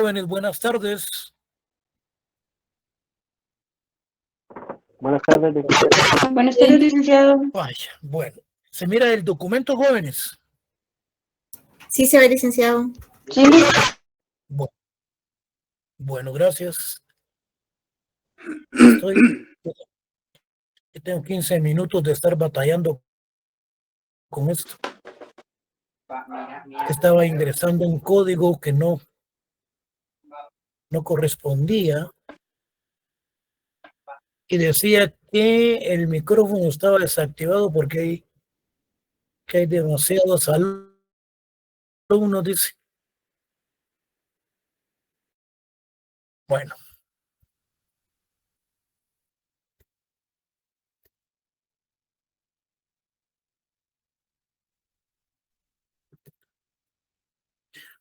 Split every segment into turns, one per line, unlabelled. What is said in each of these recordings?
Jóvenes, buenas tardes.
Buenas tardes, licenciado.
Buenas tardes, licenciado.
Vaya, bueno, se mira el documento, jóvenes.
Sí se ve, licenciado.
Sí,
Bueno, gracias. Tengo 15 minutos de estar batallando con esto. Estaba ingresando un código que no correspondía y decía que el micrófono estaba desactivado porque hay demasiados alumnos, dice. Bueno.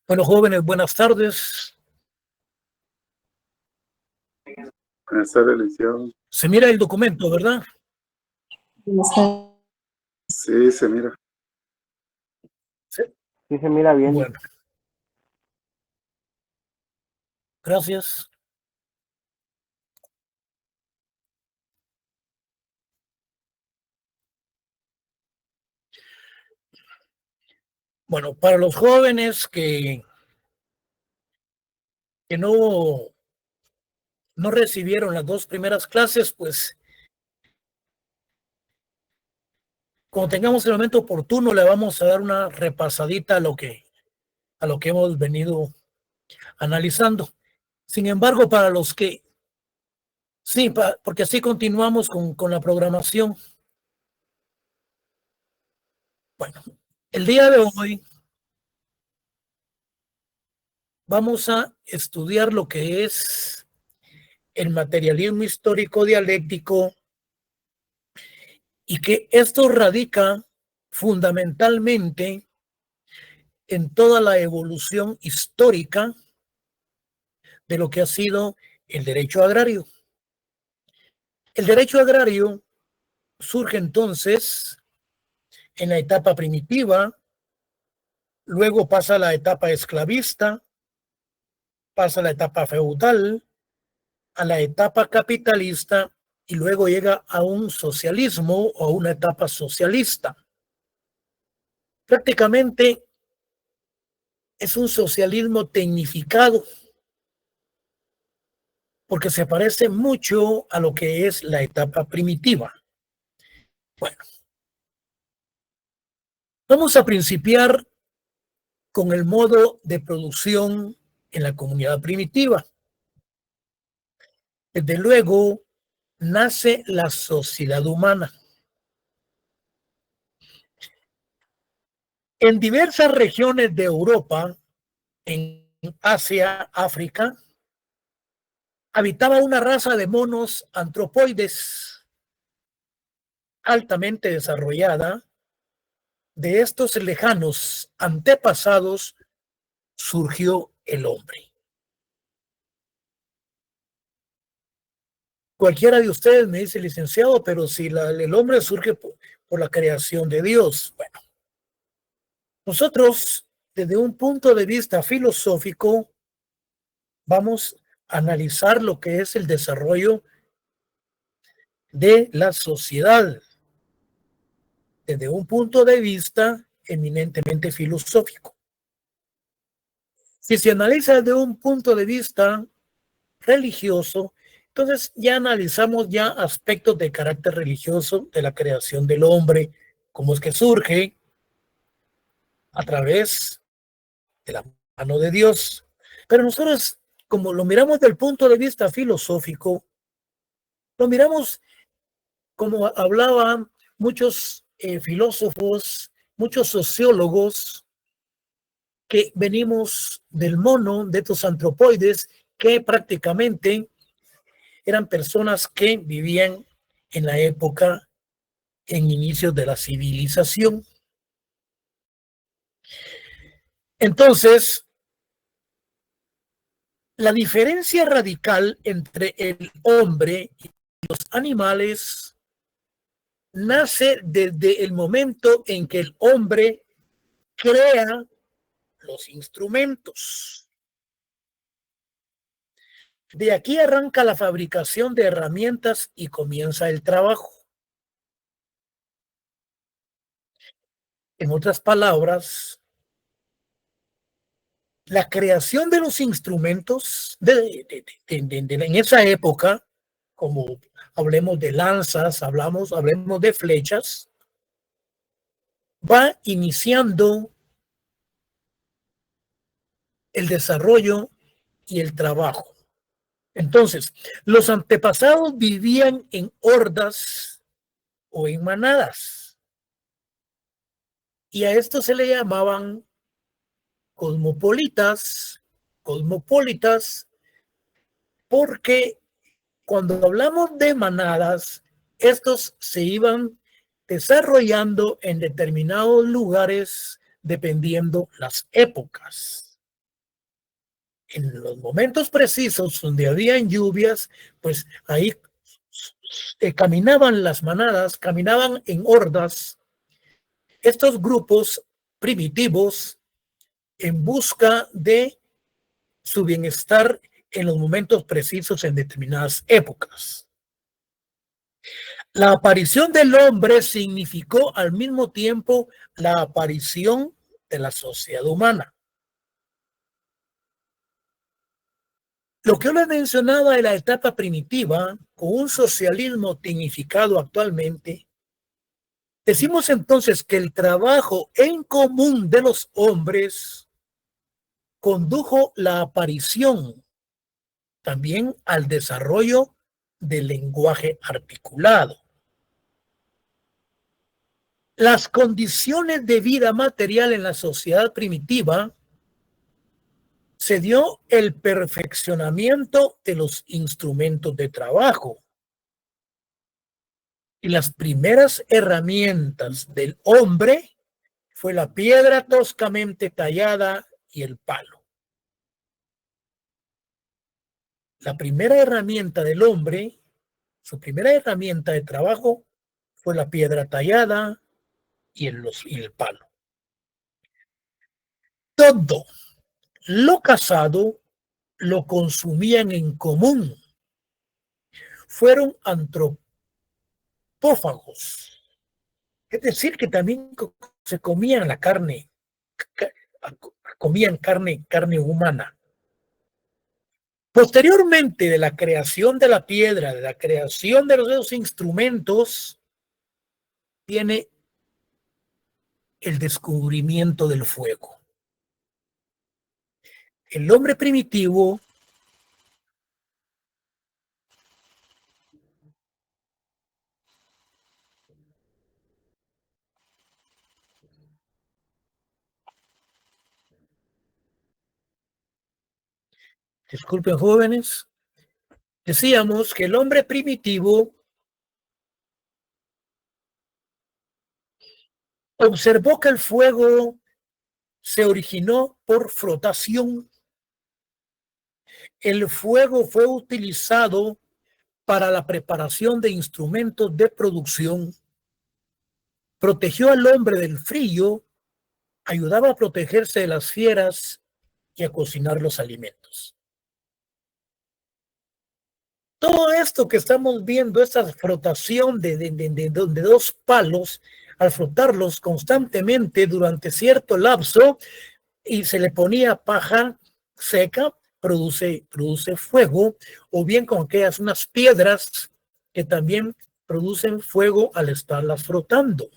Bueno, jóvenes, buenas tardes.
Buenas tardes, licenciado.
Se mira el documento, ¿verdad?
Sí, se mira.
Sí.
Sí se mira bien.
Bueno. Gracias. Bueno, para los jóvenes que no recibieron las 2 primeras clases, pues cuando tengamos el momento oportuno le vamos a dar una repasadita a lo que hemos venido analizando. Sin embargo, para los que sí, porque así continuamos con la programación. Bueno, el día de hoy vamos a estudiar lo que es el materialismo histórico dialéctico y que esto radica fundamentalmente en toda la evolución histórica de lo que ha sido el derecho agrario. El derecho agrario surge entonces en la etapa primitiva, luego pasa a la etapa esclavista, pasa a la etapa feudal, a la etapa capitalista y luego llega a un socialismo o a una etapa socialista. Prácticamente es un socialismo tecnificado porque se parece mucho a lo que es la etapa primitiva. Bueno, vamos a principiar con el modo de producción en la comunidad primitiva. Desde luego, nace la sociedad humana. En diversas regiones de Europa, en Asia, África, habitaba una raza de monos antropoides altamente desarrollada. De estos lejanos antepasados surgió el hombre. Cualquiera de ustedes me dice, licenciado, pero si el hombre surge por la creación de Dios. Bueno, nosotros, desde un punto de vista filosófico, vamos a analizar lo que es el desarrollo de la sociedad, desde un punto de vista eminentemente filosófico. Si se analiza desde un punto de vista religioso, entonces ya analizamos ya aspectos de carácter religioso de la creación del hombre, cómo es que surge a través de la mano de Dios. Pero nosotros, como lo miramos del punto de vista filosófico, lo miramos como hablaban muchos filósofos, muchos sociólogos, que venimos del mono, de estos antropoides, que prácticamente eran personas que vivían en la época, en inicios de la civilización. Entonces, la diferencia radical entre el hombre y los animales nace desde el momento en que el hombre crea los instrumentos. De aquí arranca la fabricación de herramientas y comienza el trabajo. En otras palabras, la creación de los instrumentos en esa época, como hablemos de lanzas, hablemos de flechas, va iniciando el desarrollo y el trabajo. Entonces, los antepasados vivían en hordas o en manadas, y a esto se le llamaban cosmopolitas, porque cuando hablamos de manadas, estos se iban desarrollando en determinados lugares dependiendo las épocas. En los momentos precisos donde habían lluvias, pues ahí caminaban las manadas, caminaban en hordas, estos grupos primitivos en busca de su bienestar en los momentos precisos en determinadas épocas. La aparición del hombre significó al mismo tiempo la aparición de la sociedad humana. Lo que yo les mencionaba de la etapa primitiva, con un socialismo tecnificado actualmente, decimos entonces que el trabajo en común de los hombres condujo la aparición también al desarrollo del lenguaje articulado. Las condiciones de vida material en la sociedad primitiva se dio el perfeccionamiento de los instrumentos de trabajo. Y las primeras herramientas del hombre fue la piedra toscamente tallada y el palo. La primera herramienta del hombre, su primera herramienta de trabajo, fue la piedra tallada y el palo. Todo lo cazado lo consumían en común. Fueron antropófagos. Es decir, que también se comían la carne, comían carne humana. Posteriormente de la creación de la piedra, de la creación de los instrumentos, viene el descubrimiento del fuego. El hombre primitivo disculpen jóvenes, decíamos que el hombre primitivo observó que el fuego se originó por frotación. El fuego fue utilizado para la preparación de instrumentos de producción, protegió al hombre del frío, ayudaba a protegerse de las fieras y a cocinar los alimentos. Todo esto que estamos viendo, esta frotación de dos palos, al frotarlos constantemente durante cierto lapso y se le ponía paja seca, produce fuego, o bien con aquellas unas piedras que también producen fuego al estarlas frotando.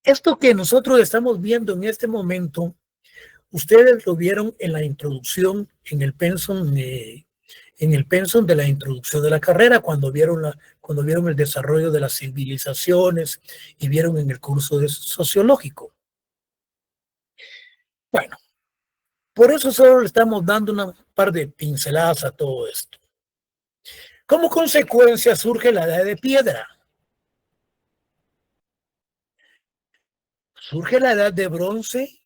Esto que nosotros estamos viendo en este momento, ustedes lo vieron en la introducción, en el pensum de la introducción de la carrera, cuando vieron el desarrollo de las civilizaciones y vieron en el curso sociológico. Bueno, por eso solo le estamos dando una par de pinceladas a todo esto. Como consecuencia surge la edad de piedra. Surge la edad de bronce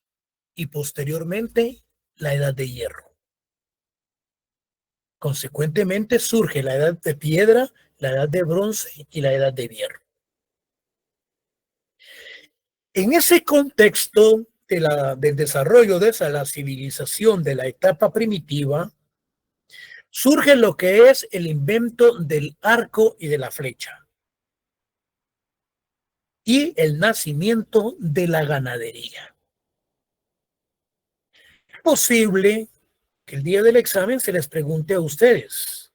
y posteriormente la edad de hierro. Consecuentemente surge la edad de piedra, la edad de bronce y la edad de hierro. En ese contexto del desarrollo de la civilización de la etapa primitiva, surge lo que es el invento del arco y de la flecha y el nacimiento de la ganadería. Es posible que el día del examen se les pregunte a ustedes,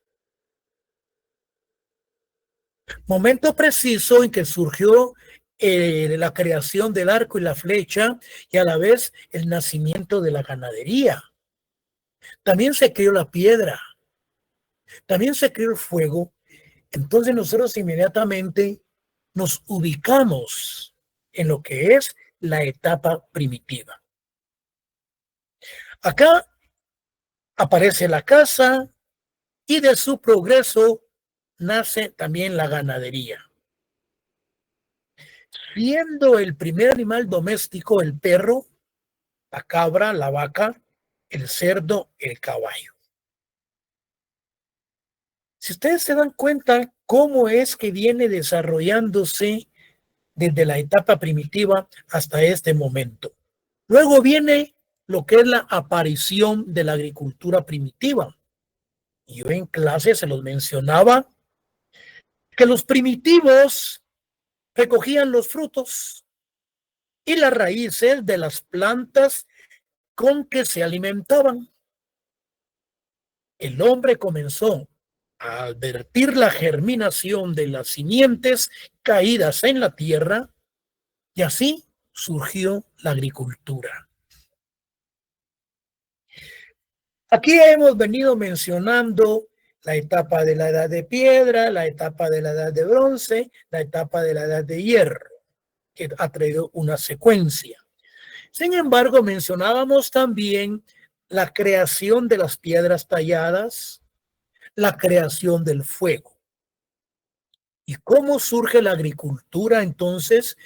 momento preciso en que surgió la creación del arco y la flecha y a la vez el nacimiento de la ganadería. También se creó la piedra, también se creó el fuego. Entonces nosotros inmediatamente nos ubicamos en lo que es la etapa primitiva. Acá aparece la caza y de su progreso nace también la ganadería. Siendo el primer animal doméstico el perro, la cabra, la vaca, el cerdo, el caballo. Si ustedes se dan cuenta cómo es que viene desarrollándose desde la etapa primitiva hasta este momento. Luego viene lo que es la aparición de la agricultura primitiva. Yo en clase se los mencionaba que los primitivos recogían los frutos y las raíces de las plantas con que se alimentaban. El hombre comenzó a advertir la germinación de las simientes caídas en la tierra y así surgió la agricultura. Aquí hemos venido mencionando la etapa de la edad de piedra, la etapa de la edad de bronce, la etapa de la edad de hierro, que ha traído una secuencia. Sin embargo, mencionábamos también la creación de las piedras talladas, la creación del fuego. ¿Y cómo surge la agricultura entonces?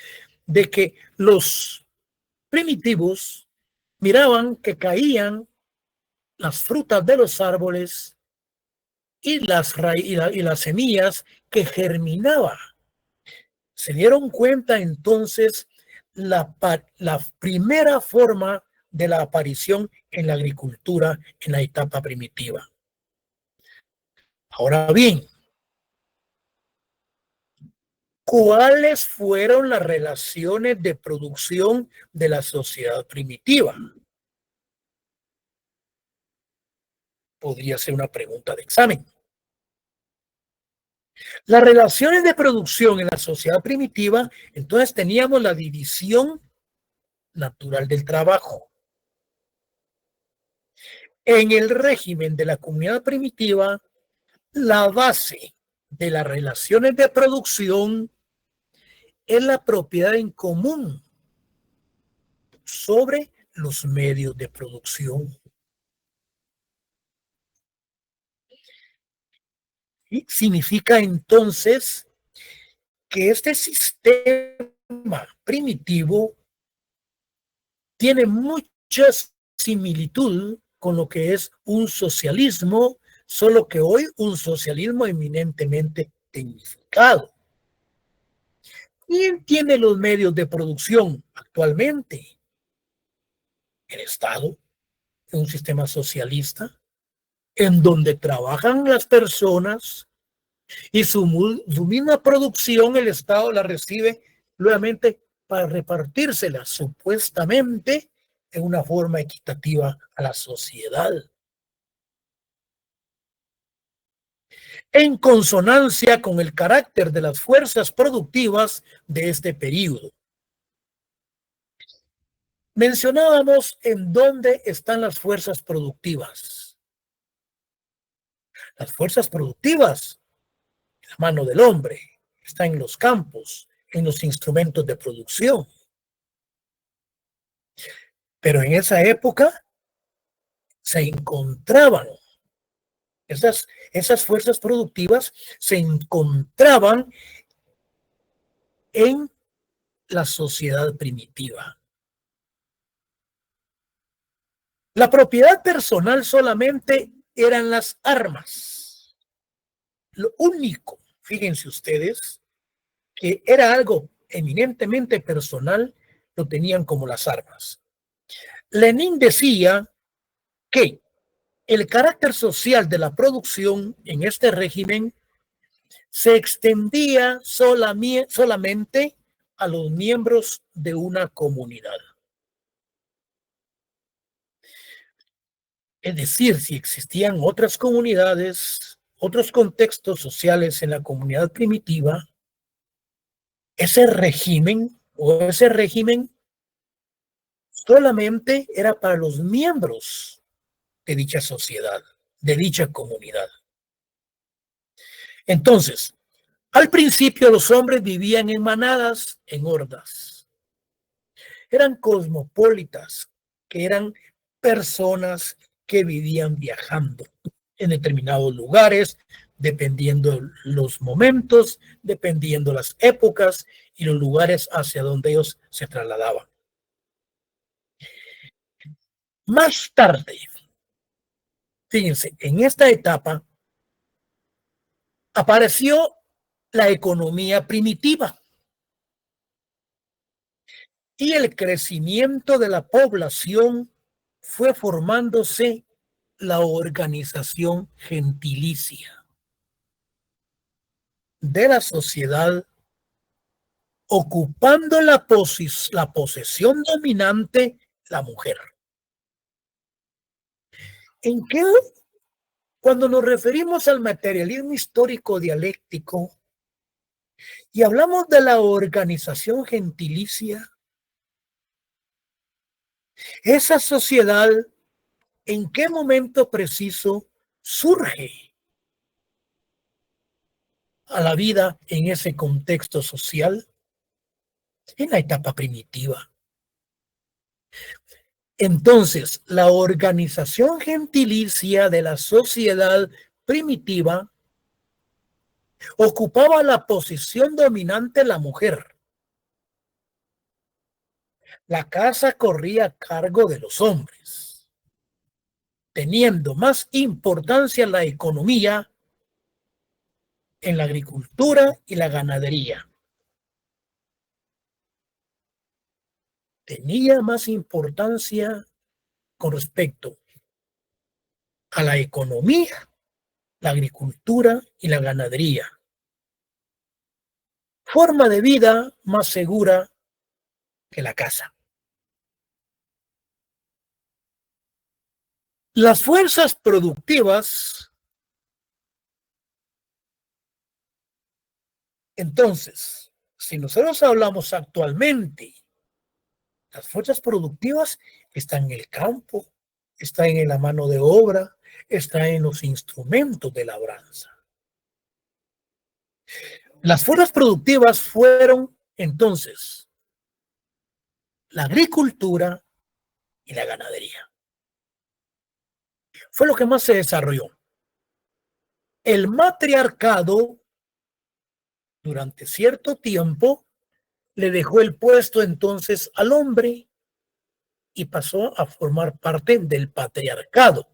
De que los primitivos miraban que caían las frutas de los árboles y las semillas que germinaban. Se dieron cuenta entonces la primera forma de la aparición en la agricultura en la etapa primitiva. Ahora bien, ¿cuáles fueron las relaciones de producción de la sociedad primitiva? Podría ser una pregunta de examen. Las relaciones de producción en la sociedad primitiva, entonces teníamos la división natural del trabajo. En el régimen de la comunidad primitiva, la base de las relaciones de producción es la propiedad en común sobre los medios de producción. Y significa entonces que este sistema primitivo tiene mucha similitud con lo que es un socialismo, solo que hoy un socialismo eminentemente tecnificado. ¿Quién tiene los medios de producción actualmente? El Estado, en un sistema socialista, en donde trabajan las personas y su misma producción el Estado la recibe nuevamente para repartírsela supuestamente en una forma equitativa a la sociedad. En consonancia con el carácter de las fuerzas productivas de este período. Mencionábamos en dónde están las fuerzas productivas. Las fuerzas productivas, en la mano del hombre, están en los campos, en los instrumentos de producción. Pero en esa época se encontraban, esas fuerzas productivas se encontraban en la sociedad primitiva. La propiedad personal solamente eran las armas. Lo único, fíjense ustedes, que era algo eminentemente personal, lo tenían como las armas. Lenin decía que el carácter social de la producción en este régimen se extendía solamente a los miembros de una comunidad. Es decir, si existían otras comunidades, otros contextos sociales en la comunidad primitiva, ese régimen solamente era para los miembros de dicha sociedad, de dicha comunidad. Entonces, al principio los hombres vivían en manadas, en hordas. Eran cosmopolitas, que eran personas que vivían viajando en determinados lugares, dependiendo los momentos, dependiendo las épocas y los lugares hacia donde ellos se trasladaban. Más tarde, fíjense, en esta etapa apareció la economía primitiva y el crecimiento de la población fue formándose la organización gentilicia de la sociedad, ocupando la posesión dominante la mujer. ¿En qué? Cuando nos referimos al materialismo histórico dialéctico y hablamos de la organización gentilicia, esa sociedad, ¿en qué momento preciso surge a la vida en ese contexto social? En la etapa primitiva. Entonces, la organización gentilicia de la sociedad primitiva ocupaba la posición dominante la mujer. La casa corría a cargo de los hombres, teniendo más importancia la economía en la agricultura y la ganadería. Tenía más importancia con respecto a la economía, la agricultura y la ganadería. Forma de vida más segura que la casa. Las fuerzas productivas, entonces, si nosotros hablamos actualmente, las fuerzas productivas están en el campo, están en la mano de obra, están en los instrumentos de labranza. Las fuerzas productivas fueron, entonces, la agricultura y la ganadería. Fue lo que más se desarrolló. El matriarcado, durante cierto tiempo, le dejó el puesto entonces al hombre y pasó a formar parte del patriarcado,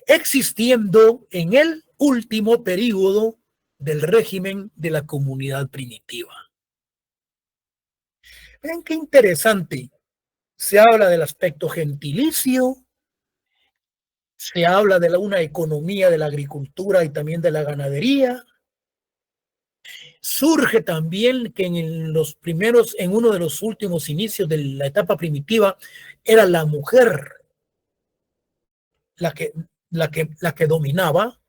existiendo en el último período del régimen de la comunidad primitiva. Ven qué interesante. Se habla del aspecto gentilicio, se habla de una economía de la agricultura y también de la ganadería. Surge también que en uno de los últimos inicios de la etapa primitiva, era la mujer la que dominaba,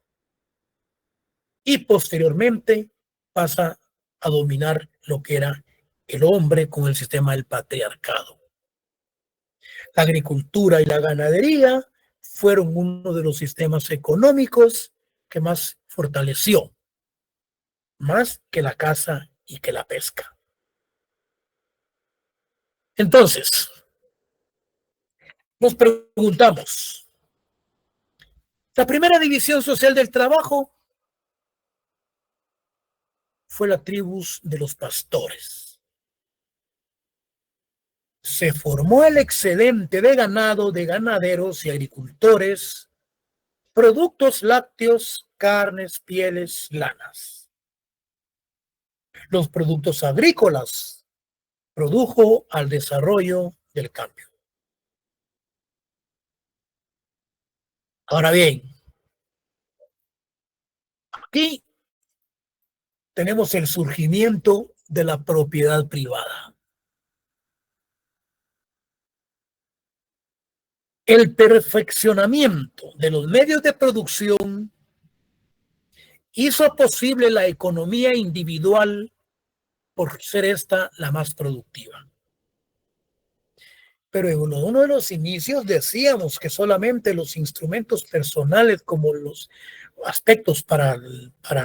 y posteriormente pasa a dominar lo que era el hombre con el sistema del patriarcado. La agricultura y la ganadería fueron uno de los sistemas económicos que más fortaleció, más que la caza y que la pesca. Entonces, nos preguntamos, la primera división social del trabajo fue la tribu de los pastores. Se formó el excedente de ganado, de ganaderos y agricultores, productos lácteos, carnes, pieles, lanas. Los productos agrícolas produjo al desarrollo del cambio. Ahora bien, aquí tenemos el surgimiento de la propiedad privada. El perfeccionamiento de los medios de producción hizo posible la economía individual por ser esta la más productiva. Pero en uno de los inicios decíamos que solamente los instrumentos personales, como los aspectos para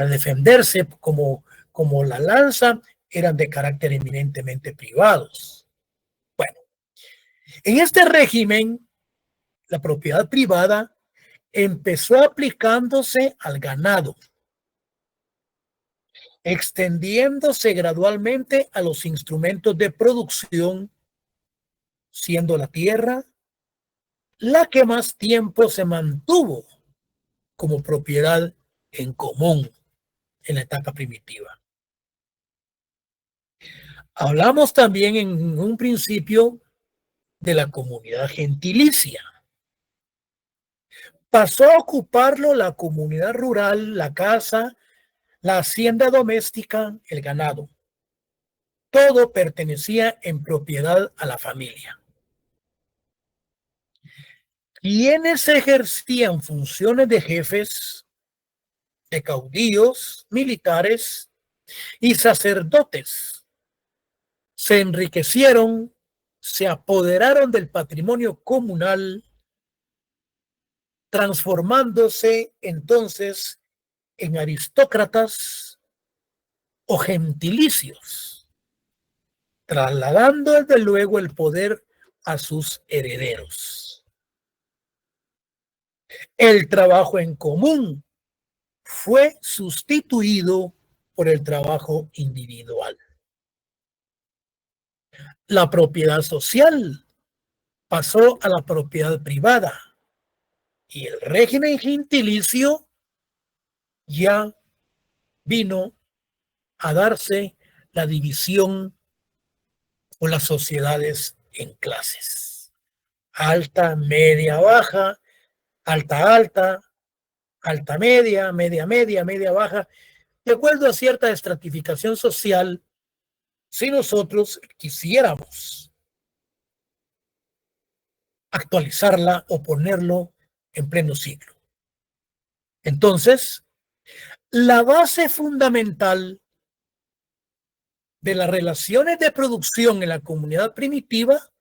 defenderse, como la lanza, eran de carácter eminentemente privados. Bueno, en este régimen, la propiedad privada empezó aplicándose al ganado, extendiéndose gradualmente a los instrumentos de producción, siendo la tierra la que más tiempo se mantuvo como propiedad en común en la etapa primitiva. Hablamos también en un principio de la comunidad gentilicia. Pasó a ocuparlo la comunidad rural, la casa, la hacienda doméstica, el ganado. Todo pertenecía en propiedad a la familia. Quienes ejercían funciones de jefes, de caudillos, militares y sacerdotes, se enriquecieron, se apoderaron del patrimonio comunal, transformándose entonces en aristócratas o gentilicios, trasladando desde luego el poder a sus herederos. El trabajo en común fue sustituido por el trabajo individual. La propiedad social pasó a la propiedad privada y el régimen gentilicio ya vino a darse la división o las sociedades en clases: alta, media, baja, alta, alta, alta, media, media, media, media, baja, de acuerdo a cierta estratificación social, si nosotros quisiéramos actualizarla o ponerlo en pleno siglo. Entonces, la base fundamental de las relaciones de producción en la comunidad primitiva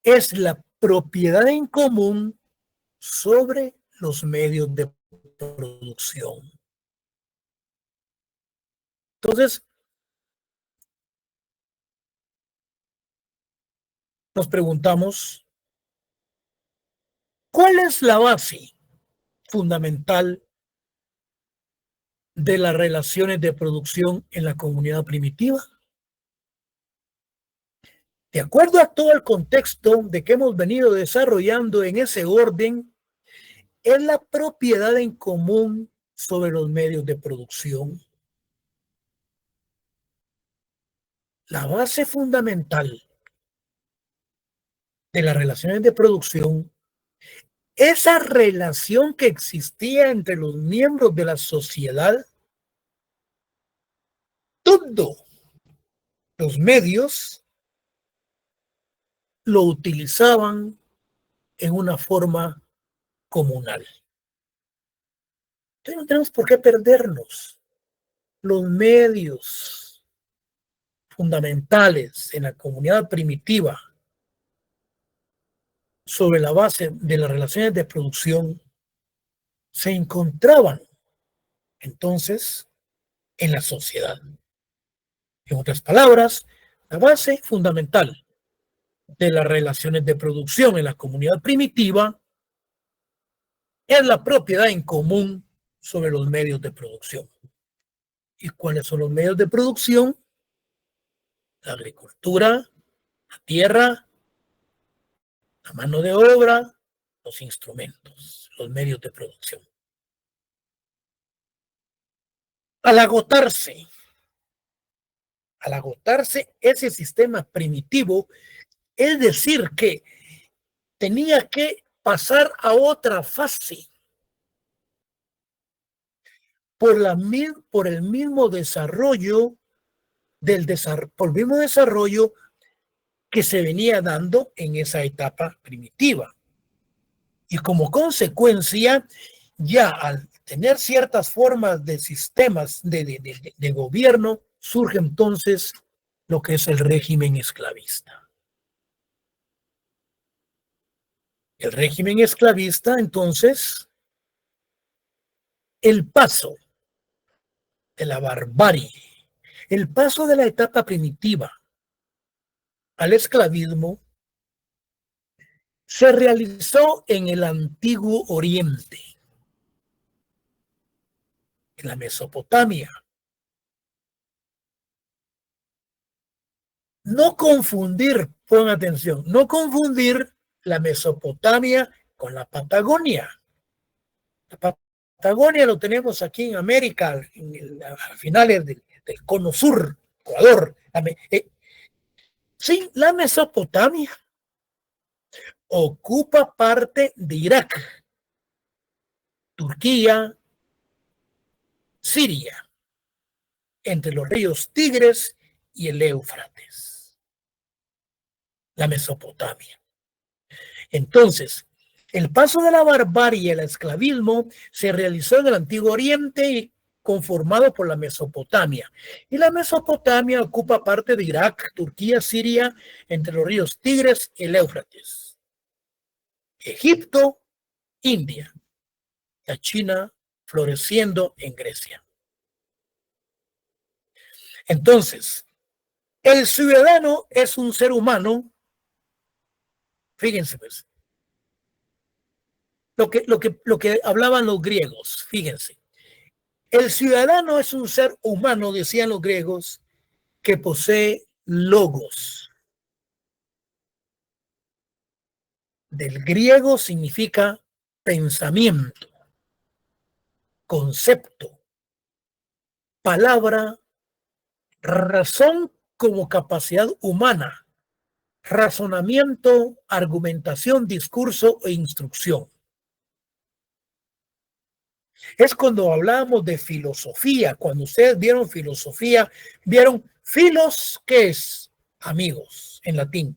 es la propiedad en común sobre los medios de producción. Entonces, nos preguntamos, ¿cuál es la base fundamental de las relaciones de producción en la comunidad primitiva? De acuerdo a todo el contexto de que hemos venido desarrollando en ese orden, es la propiedad en común sobre los medios de producción. La base fundamental de las relaciones de producción, esa relación que existía entre los miembros de la sociedad, todos los medios lo utilizaban en una forma comunal. Entonces no tenemos por qué perdernos. Los medios fundamentales en la comunidad primitiva sobre la base de las relaciones de producción se encontraban entonces en la sociedad. En otras palabras, la base fundamental de las relaciones de producción en la comunidad primitiva es la propiedad en común sobre los medios de producción. ¿Y cuáles son los medios de producción? La agricultura, la tierra, la mano de obra, los instrumentos, los medios de producción. Al agotarse ese sistema primitivo, es decir, que tenía que pasar a otra fase por el mismo desarrollo por el mismo desarrollo que se venía dando en esa etapa primitiva. Y como consecuencia, ya al tener ciertas formas de sistemas de gobierno, surge entonces lo que es el régimen esclavista. El régimen esclavista, entonces, el paso de la barbarie, el paso de la etapa primitiva al esclavismo, se realizó en el Antiguo Oriente, en la Mesopotamia. No confundir, pon atención, no confundir la Mesopotamia con la Patagonia. La Patagonia lo tenemos aquí en América, a finales del cono sur, Ecuador. Sí, la Mesopotamia ocupa parte de Irak, Turquía, Siria, entre los ríos Tigres y el Éufrates. La Mesopotamia. Entonces, el paso de la barbarie al esclavismo se realizó en el Antiguo Oriente, conformado por la Mesopotamia. Y la Mesopotamia ocupa parte de Irak, Turquía, Siria, entre los ríos Tigres y el Éufrates. Egipto, India, la China floreciendo en Grecia. Entonces, el ciudadano es un ser humano, fíjense pues, lo que hablaban los griegos, fíjense. El ciudadano es un ser humano, decían los griegos, que posee logos. Del griego significa pensamiento, concepto, palabra, razón como capacidad humana, razonamiento, argumentación, discurso e instrucción. Es cuando hablamos de filosofía, cuando ustedes vieron filosofía, vieron filos, ¿qué es? Amigos, en latín,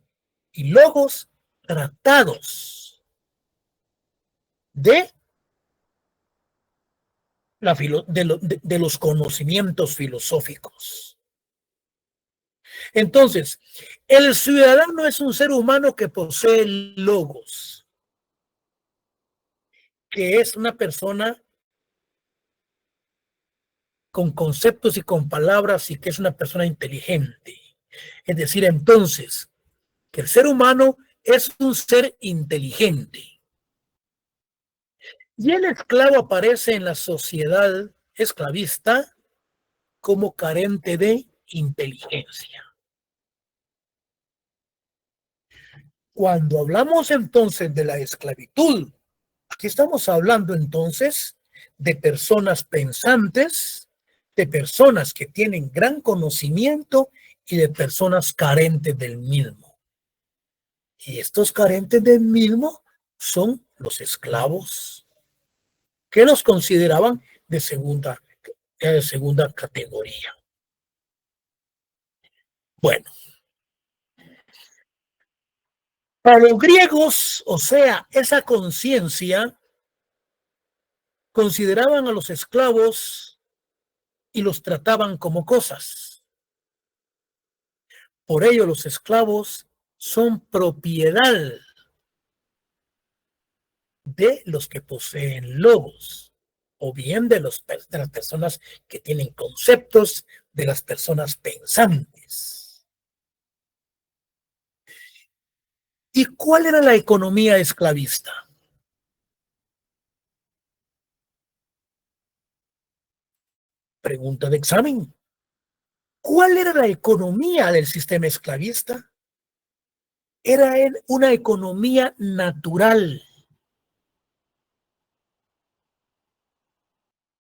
y logos, tratados de los conocimientos filosóficos. Entonces, el ciudadano es un ser humano que posee logos, que es una persona con conceptos y con palabras y que es una persona inteligente. Es decir, entonces, que el ser humano es un ser inteligente. Y el esclavo aparece en la sociedad esclavista como carente de inteligencia. Cuando hablamos entonces de la esclavitud, aquí estamos hablando entonces de personas pensantes, de personas que tienen gran conocimiento y de personas carentes del mismo. Y estos carentes del mismo son los esclavos, que los consideraban de segunda categoría. Bueno, para los griegos, o sea, esa conciencia, consideraban a los esclavos y los trataban como cosas. Por ello, los esclavos son propiedad de los que poseen logos, o bien de las personas que tienen conceptos, de las personas pensantes. ¿Y cuál era la economía esclavista? Pregunta de examen. ¿Cuál era la economía del sistema esclavista? Era una economía natural.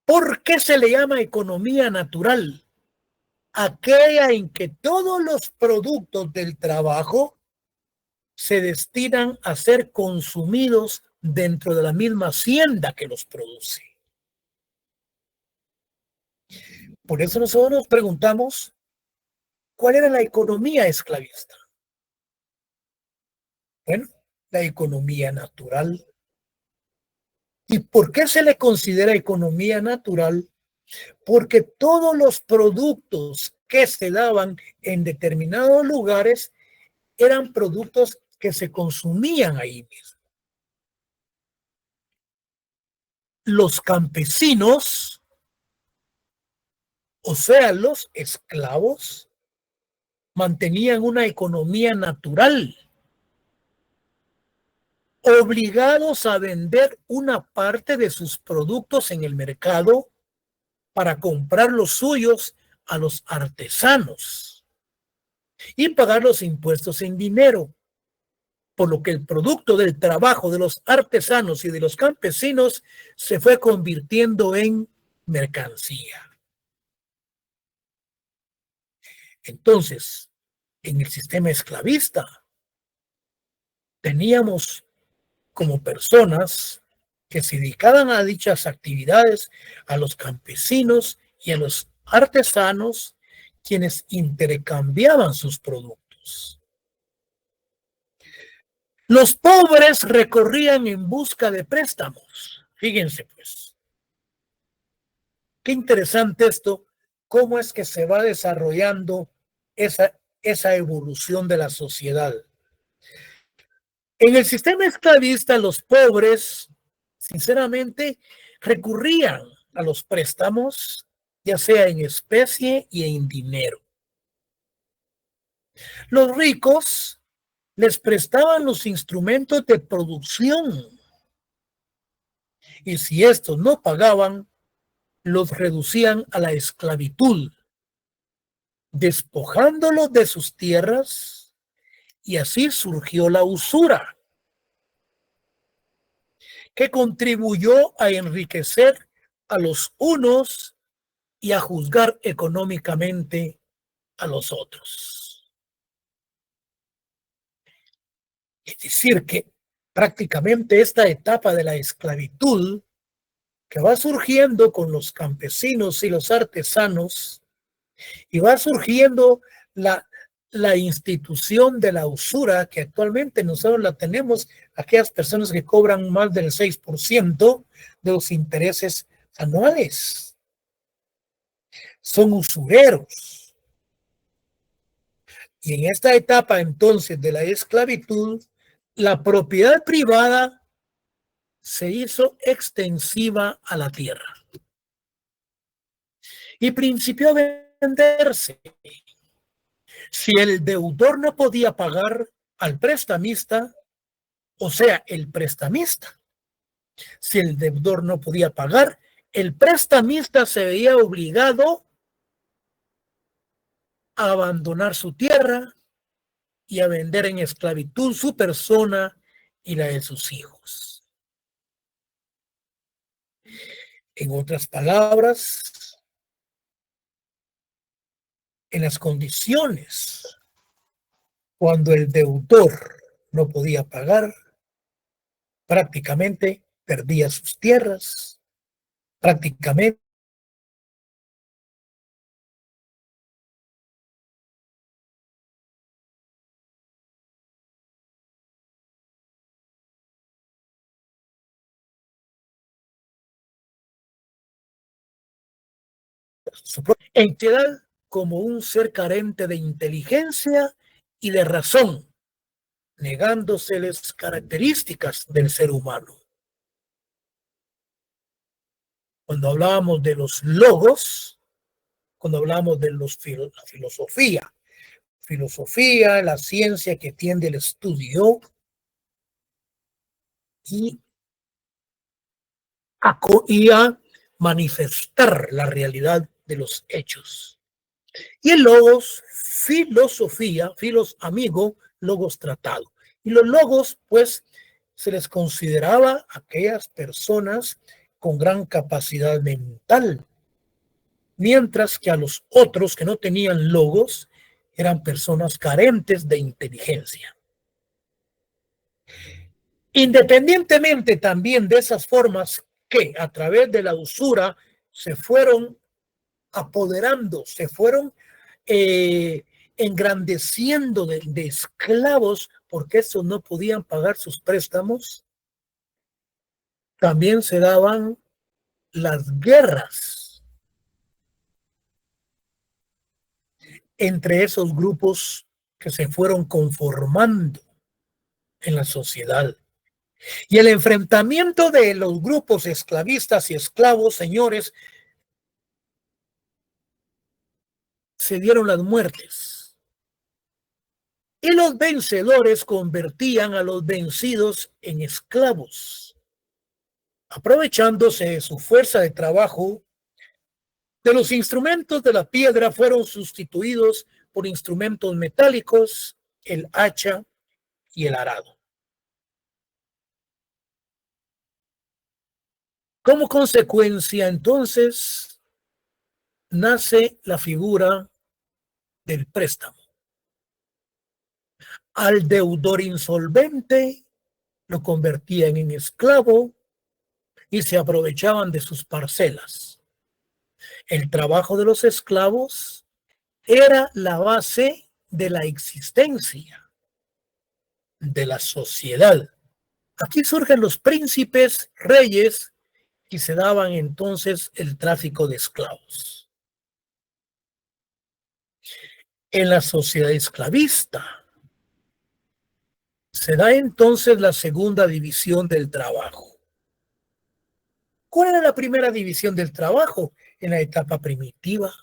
¿Por qué se le llama economía natural? Aquella en que todos los productos del trabajo se destinan a ser consumidos dentro de la misma hacienda que los produce. Por eso nosotros nos preguntamos, ¿cuál era la economía esclavista? Bueno, la economía natural. ¿Y por qué se le considera economía natural? Porque todos los productos que se daban en determinados lugares eran productos que se consumían ahí mismo. Los campesinos, o sea, los esclavos, mantenían una economía natural, obligados a vender una parte de sus productos en el mercado para comprar los suyos a los artesanos y pagar los impuestos en dinero, por lo que el producto del trabajo de los artesanos y de los campesinos se fue convirtiendo en mercancía. Entonces, en el sistema esclavista, teníamos como personas que se dedicaban a dichas actividades a los campesinos y a los artesanos, quienes intercambiaban sus productos. Los pobres recorrían en busca de préstamos. Fíjense pues. Qué interesante esto, cómo es que se va desarrollando esa evolución de la sociedad. En el sistema esclavista, los pobres, sinceramente, recurrían a los préstamos, ya sea en especie y en dinero. Los ricos les prestaban los instrumentos de producción y si estos no pagaban, los reducían a la esclavitud, despojándolos de sus tierras, y así surgió la usura, que contribuyó a enriquecer a los unos y a juzgar económicamente a los otros. Es decir, que prácticamente esta etapa de la esclavitud que va surgiendo con los campesinos y los artesanos, y va surgiendo la institución de la usura, que actualmente nosotros la tenemos, aquellas personas que cobran más del 6% de los intereses anuales. Son usureros. Y en esta etapa entonces de la esclavitud, la propiedad privada se hizo extensiva a la tierra y principió a venderse. Si el deudor no podía pagar al prestamista, o sea, el prestamista, si el deudor no podía pagar, el prestamista se veía obligado a abandonar su tierra y a vender en esclavitud su persona y la de sus hijos. En otras palabras, en las condiciones cuando el deudor no podía pagar, prácticamente perdía sus tierras, prácticamente su propia entidad como un ser carente de inteligencia y de razón, negándoseles características del ser humano. Cuando hablábamos de los logos, cuando hablamos de la filosofía, la ciencia que tiende el estudio y a manifestar la realidad de los hechos. Y el logos, filosofía, filos amigo, logos tratado. Y los logos, pues, se les consideraba aquellas personas con gran capacidad mental, mientras que a los otros que no tenían logos eran personas carentes de inteligencia. Independientemente también de esas formas que a través de la usura se fueron apoderando, se fueron engrandeciendo de esclavos porque estos no podían pagar sus préstamos, también se daban las guerras entre esos grupos que se fueron conformando en la sociedad. Y el enfrentamiento de los grupos esclavistas y esclavos, señores, se dieron las muertes. Y los vencedores convertían a los vencidos en esclavos, aprovechándose de su fuerza de trabajo. De los instrumentos de la piedra fueron sustituidos por instrumentos metálicos, el hacha y el arado. Como consecuencia, entonces, nace la figura del préstamo. Al deudor insolvente lo convertían en esclavo y se aprovechaban de sus parcelas. El trabajo de los esclavos era la base de la existencia de la sociedad. Aquí surgen los príncipes, reyes, y se daban entonces el tráfico de esclavos. En la sociedad esclavista se da entonces la segunda división del trabajo. ¿Cuál era la primera división del trabajo? En la etapa primitiva.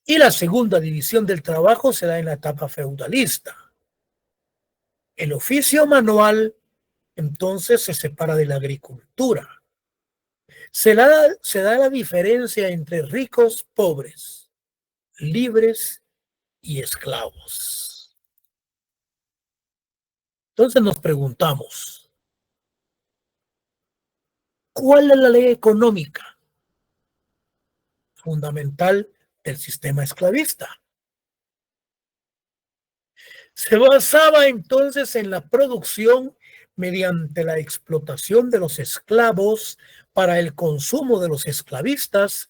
Y la segunda división del trabajo se da en la etapa feudalista. El oficio manual entonces se separa de la agricultura. Se da la diferencia entre ricos, pobres, libres y esclavos. Entonces nos preguntamos, ¿cuál es la ley económica fundamental del sistema esclavista? Se basaba entonces en la producción mediante la explotación de los esclavos para el consumo de los esclavistas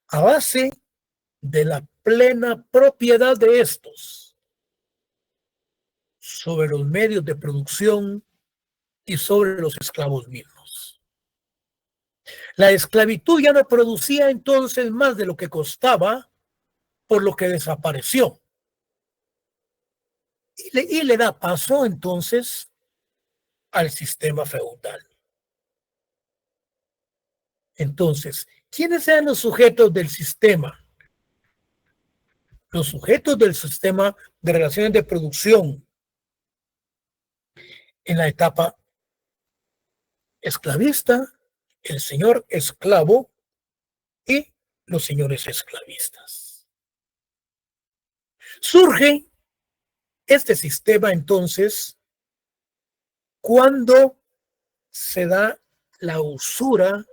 a base de la plena propiedad de estos sobre los medios de producción y sobre los esclavos mismos. La esclavitud ya no producía entonces más de lo que costaba, por lo que desapareció. Y le da paso entonces al sistema feudal. Entonces, ¿quiénes eran los sujetos del sistema? Los sujetos del sistema de relaciones de producción en la etapa esclavista, el señor esclavo y los señores esclavistas. Surge este sistema entonces cuando se da la usura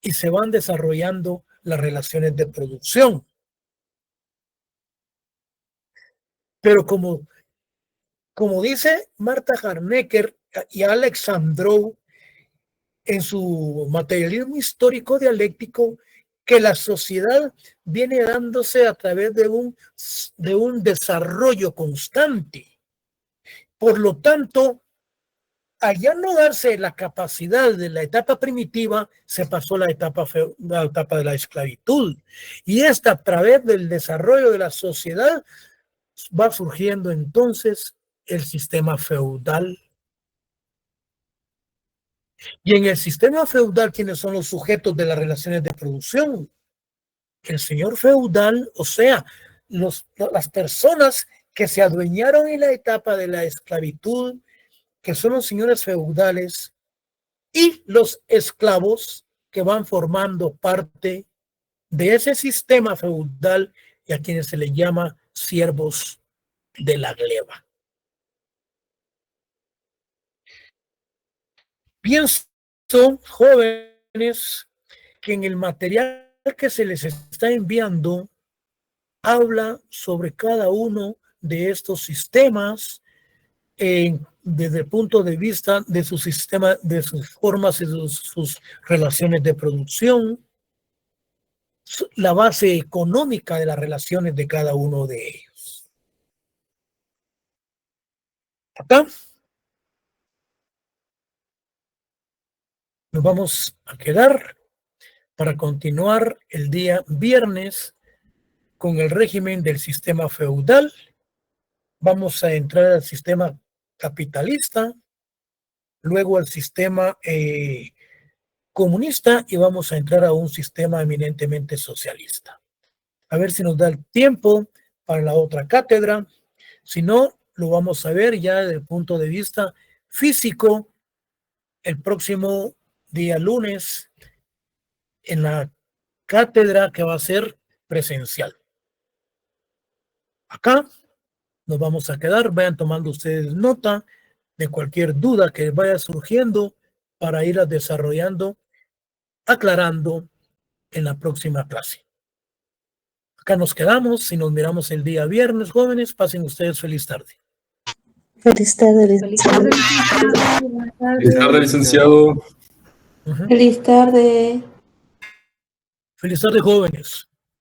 y se van desarrollando las relaciones de producción. Pero como dice Marta Harnecker y Alexandrou en su materialismo histórico dialéctico, que la sociedad viene dándose a través de un desarrollo constante. Por lo tanto, al ya no darse la capacidad de la etapa primitiva, se pasó la etapa de la esclavitud. Y esta, a través del desarrollo de la sociedad, va surgiendo entonces el sistema feudal. Y en el sistema feudal, ¿quiénes son los sujetos de las relaciones de producción? El señor feudal, o sea, las personas que se adueñaron en la etapa de la esclavitud, que son los señores feudales, y los esclavos que van formando parte de ese sistema feudal y a quienes se les llama siervos de la gleba. Pienso, jóvenes, que en el material que se les está enviando habla sobre cada uno de estos sistemas desde el punto de vista de su sistema, de sus formas y sus relaciones de producción, la base económica de las relaciones de cada uno de ellos. Acá nos vamos a quedar para continuar el día viernes con el régimen del sistema feudal. Vamos a entrar al sistema capitalista, luego al sistema comunista y vamos a entrar a un sistema eminentemente socialista. A ver si nos da el tiempo para la otra cátedra. Si no, lo vamos a ver ya desde el punto de vista físico el próximo día lunes en la cátedra que va a ser presencial. Acá nos vamos a quedar. Vayan tomando ustedes nota de cualquier duda que vaya surgiendo para irla desarrollando, aclarando en la próxima clase. Acá nos quedamos y nos miramos el día viernes, jóvenes. Pasen ustedes feliz tarde.
Feliz tarde, licenciado.
Feliz tarde, licenciado.
Feliz tarde.
Feliz tarde, jóvenes.